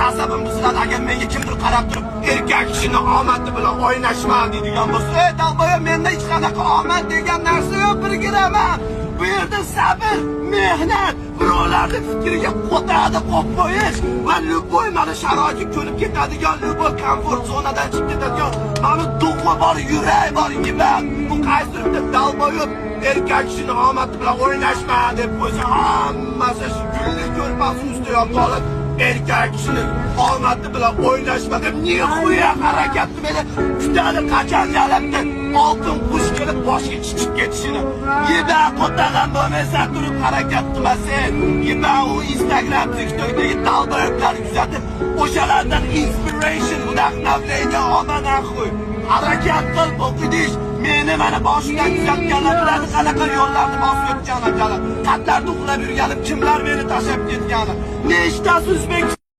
asabim buziladi agar menga kimdir qarab turib erkak kishini omadi bilan o'ynashma deydigan bo'lsa, dalboya menda hech qanaqa omad degan narsa yo'q, birgiraman. Bu yerda sabr, mehnat, birovlarning fikriga qo'tadi qo'yib qo'yish va любой mana sharoitga ko'nib ketadigan, любой komfort zonadan chiqib ketadigan, mana duxi bor, yurak bor yiman. Bu qaysi bitta dalboyob erkak kishini omadi bilan o'ynashma deb qo'ysa, hammasi shu gullik ko'rpasi ustiga olib erkak kishini omadi bilan o'ynashma deb nihoya harakatni meni kutadi qachon yalamda oltin qush kelib boshga chiqib ketishini. Yeba qo'tagan bo'lmasa turib harakat qilmasin. Yeba u Instagram, TikTokdagi dalboyoblarni kuzatib, o'shalardan inspiration, vdохновение olma naxuy. Harakat qil, o'qidish. Meni mana boshidan kuzatganlar biladi qanaqa yo'llarni bosib o'tganim, qatlarda uxlab yurganim, kimlar meni tashlab ketgani. Nechtasi O'zbek